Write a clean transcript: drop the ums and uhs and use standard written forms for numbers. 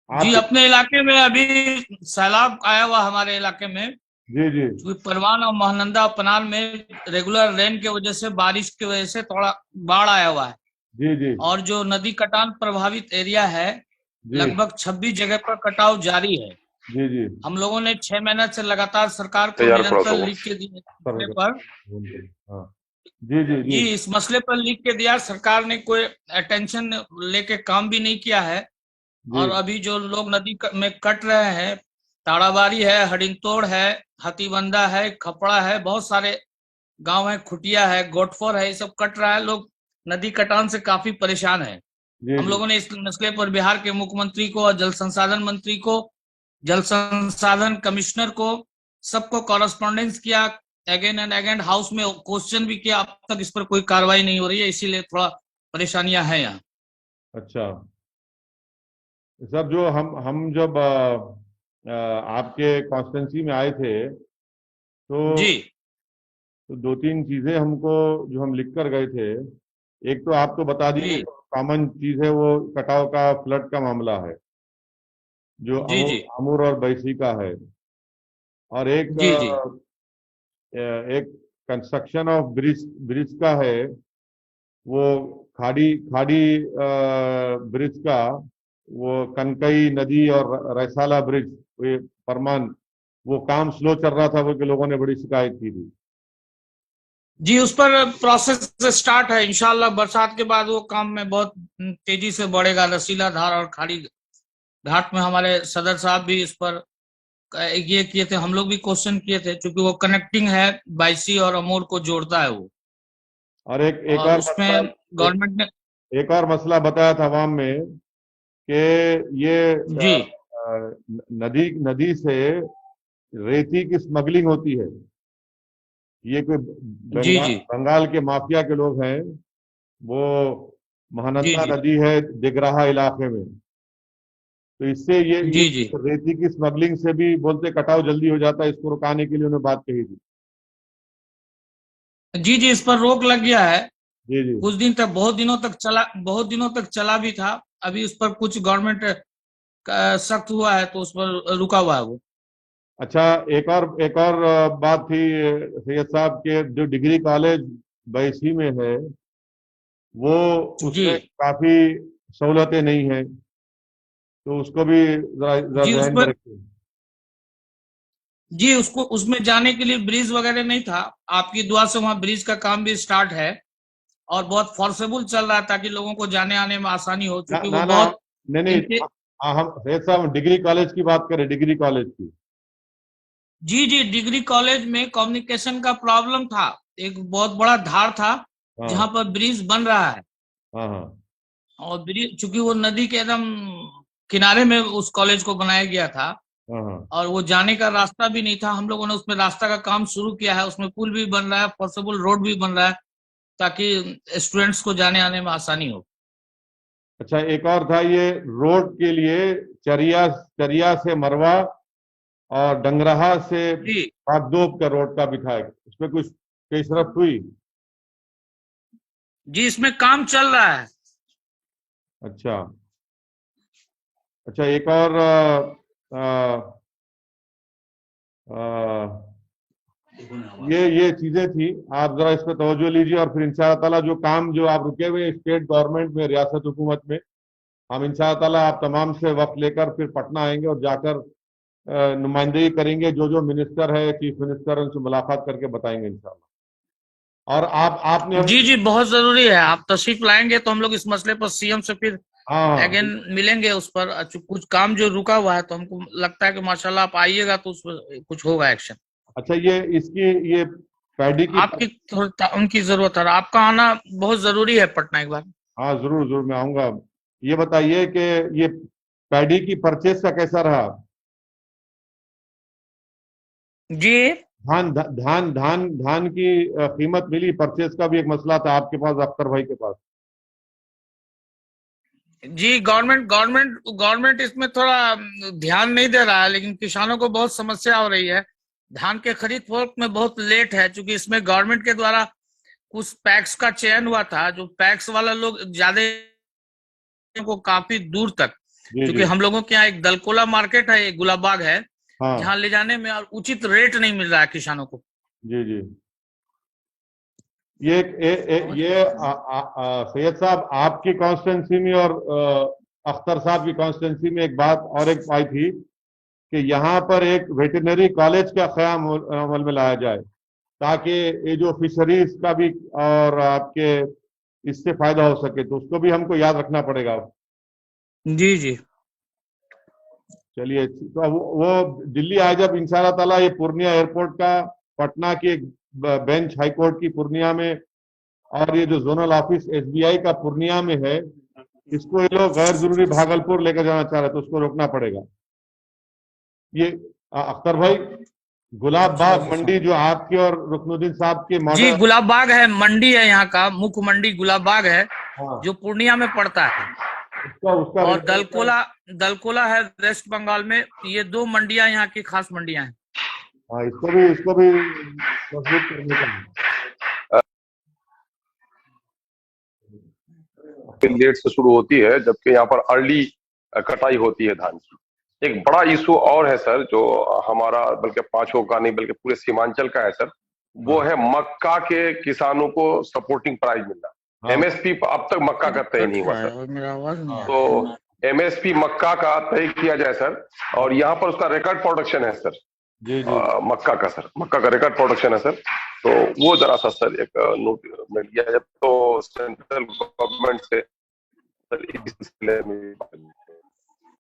जी, आप। अपने इलाके में अभी सैलाब आया हुआ हमारे इलाके में। जी जी क्योंकि परमान और महानंदा और पनाल में रेगुलर रेन की वजह से, बारिश की वजह से थोड़ा बाढ़ आया हुआ है। जी जी और जो नदी कटान प्रभावित एरिया है, जी लगभग 26 जगह पर कटाव जारी है। जी जी हम लोगों ने 6 महीने से लगातार सरकार को तैयार पड़ा निरंतर था वो। लिख के दिए इस सर। मसले पर। हाँ। जी जी जी, जी इस मसले पर लिख के दिया, सरकार ने कोई अटेंशन लेके काम भी नहीं किया है। जी और अभी जो लोग नदी में कट रहे हैं, ताड़ाबाड़ी है, हडिंतोड़ है, हाथीबंदा है, खपड़ा है, बहुत सारे गांव है, खुटिया है, गोटफोर है, ये सब कट रहा है। लोग नदी कटान से काफी परेशान है। जी हम जी लोगों ने इस मसले पर बिहार के मुख्यमंत्री को और जल संसाधन मंत्री को, जल संसाधन कमिश्नर को, सबको कॉरेस्पॉन्डेंस किया। अगेन एंड अगेन हाउस में क्वेश्चन भी किया। अब तक इस पर कोई कार्रवाई नहीं हो रही है, इसीलिए थोड़ा परेशानियां हैं यहाँ। अच्छा सर, जो हम जब आपके कॉन्स्टिट्यूंसी में आए थे जी तो दो तीन चीजें हमको जो हम लिख कर गए थे। एक तो आप तो बता दिए, जी कॉमन चीज है वो कटाव का, फ्लड का मामला है जो जी जी अमूर और बैसी का है। और जी जी एक कंस्ट्रक्शन ऑफ ब्रिज ब्रिज का है, वो खाड़ी खाड़ी ब्रिज का, वो कनकई नदी और रैसाला ब्रिज, ये परमान, वो काम स्लो चल रहा था, वो कि लोगों ने बड़ी शिकायत की थी। जी, उस पर प्रोसेस स्टार्ट है। इंशाल्लाह बरसात के बाद वो काम में बहुत तेजी से बढ़ेगा। रसीला धार और खाड़ी घाट में हमारे सदर साहब भी इस पर ये किए थे, हम लोग भी क्वेश्चन किए थे, क्योंकि वो कनेक्टिंग है, बायसी और अमूर को जोड़ता है वो। और एक और और मसला, उसमें गवर्नमेंट ने। एक और मसला बताया था अवाम में कि ये जी नदी नदी से रेती की स्मगलिंग होती है। ये कोई जी जी बंगाल के माफिया के लोग हैं, वो जी महानंदा जी नदी है दिगराहा इलाके में। तो इससे ये जी जी रेती की स्मगलिंग से भी बोलते कटाव जल्दी हो जाता है, इसको रुकाने के लिए उन्होंने बात कही थी। जी जी, इस पर रोक लग गया है। जी जी। कुछ दिन तक, बहुत दिनों तक चला भी था। अभी उस पर कुछ गवर्नमेंट सख्त हुआ है, तो उस पर रुका हुआ है वो। अच्छा, एक और बात थी सैयद साहब के, जो डिग्री कॉलेज बैसी में है, वो जी उसमें काफी सहूलतें नहीं हैं, तो उसको भी जरा जरा जी, उस ध्यान में पर रखिए। जी, उसको उसमें जाने के लिए ब्रिज वगैरह नहीं था। आपकी दुआ से वहां ब्रिज का काम भी स्टार्ट है और बहुत फोर्सेबल चल रहा है, ताकि लोगों को जाने आने में आसानी हो, ना क्योंकि वो ना ना, बहुत नहीं नहीं, इनके। हम सैयद साहब डिग्री कॉलेज की बात करें, डिग्री कॉलेज की। जी जी, डिग्री कॉलेज में कम्युनिकेशन का प्रॉब्लम था। एक बहुत बड़ा धार था जहां हाँ पर ब्रिज बन रहा है। हाँ हाँ और ब्रिज, चूंकि वो नदी के एकदम किनारे में उस कॉलेज को बनाया गया था, हाँ हाँ। और वो जाने का रास्ता भी नहीं था। हम लोगों ने उसमें रास्ता का काम शुरू किया है, उसमें पुल भी बन रहा है, फॉर्सेबल रोड भी बन रहा है, ताकि स्टूडेंट्स को जाने आने में आसानी हो। अच्छा, एक और था ये रोड के लिए, चरिया चरिया से मरवा और डंगराहा से जी बागदोब का रोड का भी था, उसमें कुछ पेशरफ हुई? जी, इसमें काम चल रहा है। अच्छा अच्छा, एक और आ, ये चीजें थी, आप जरा इस पर तवज्जो लीजिए, और फिर इंशाअल्लाह ताला जो काम जो आप रुके हुए स्टेट गवर्नमेंट में, रियासत हुकूमत में, हम इंशाअल्लाह ताला आप तमाम से वक्त लेकर फिर पटना आएंगे और जाकर नुमाइंदगी करेंगे, जो जो मिनिस्टर है, चीफ मिनिस्टर, उनसे मुलाकात करके बताएंगे इंशाअल्लाह। और आप आपने जी जी, बहुत जरूरी है। आप तशरीफ लाएंगे तो हम लोग इस मसले पर सीएम से फिर हाँ हाँ। अगेन मिलेंगे उस पर। कुछ काम जो रुका हुआ है, तो हमको लगता है कि माशाल्लाह आप आइएगा तो उस पर कुछ होगा एक्शन। अच्छा, ये इसकी ये पैडी की आपकी थोड़ी उनकी जरूरत है, आपका आना बहुत जरूरी है पटना एक बार। हाँ जरूर जरूर, मैं आऊंगा। ये बताइए कि ये पैडी की परचेज का कैसा रहा? जी धान की कीमत मिली? परचेज का भी एक मसला था आपके पास, अख्तर भाई के पास। जी, गवर्नमेंट इसमें थोड़ा ध्यान नहीं दे रहा है, लेकिन किसानों को बहुत समस्या हो रही है। धान के खरीद फरोख्त में बहुत लेट है, क्योंकि इसमें गवर्नमेंट के द्वारा कुछ पैक्स का चयन हुआ था। जो पैक्स वाला लोग ज्यादा को काफी दूर तक जी क्योंकि जी हम लोगों के यहाँ एक दलकोला मार्केट है, एक गुलाबबाग है, हाँ जहाँ ले जाने में और उचित रेट नहीं मिल रहा है किसानों को। जी जी। ये सैयद साहब आपकी कॉन्स्टिट्यूंसी में और अख्तर साहब की कॉन्स्टिट्यूंसी में एक बात और एक आई थी कि यहाँ पर एक वेटरनरी कॉलेज का क़याम अमल में लाया जाए, ताकि ये जो फिशरीज का भी और आपके इससे फायदा हो सके, तो उसको भी हमको याद रखना पड़ेगा। जी जी चलिए, तो वो दिल्ली आए जब इंशाल्लाह ताला, ये पूर्णिया एयरपोर्ट का, पटना की एक बेंच हाई कोर्ट की पूर्णिया में, और ये जो जोनल ऑफिस एसबीआई का पूर्णिया में है, इसको ये लोग गैर जरूरी भागलपुर लेकर जाना चाह रहे, तो उसको रोकना पड़ेगा। ये अख्तर भाई, गुलाब बाग मंडी जो आपकी और रुकनुद्दीन साहब के जी, मॉडल, गुलाबबाग है, मंडी है यहाँ का, मुख्य मंडी गुलाबबाग है, हाँ, जो पूर्णिया में पड़ता है। उसका उसका और दलकोला है वेस्ट बंगाल में। ये 2 मंडियां यहाँ की खास मंडियां हैं। हाँ, इसको भी मजबूत करने का है। लेट से शुरू होती है, जबकि यहाँ पर अर्ली कटाई होती है धान की। एक बड़ा इशू और है सर, जो हमारा बल्कि पांचों का नहीं बल्कि पूरे सीमांचल का है सर, वो है मक्का के किसानों को सपोर्टिंग प्राइस मिलना। हाँ, एमएसपी अब तक मक्का का तय नहीं हुआ सर, मेरा आवाज नहीं आ रहा। तो एमएसपी मक्का का तय किया जाए सर, और यहाँ पर उसका रिकॉर्ड प्रोडक्शन है सर, जी जी मक्का का सर, मक्का का रिकॉर्ड प्रोडक्शन है सर, तो वो जरा सा सर एक नोट मिल गया है तो सेंट्रल गवर्नमेंट से सर इस सिलसिले में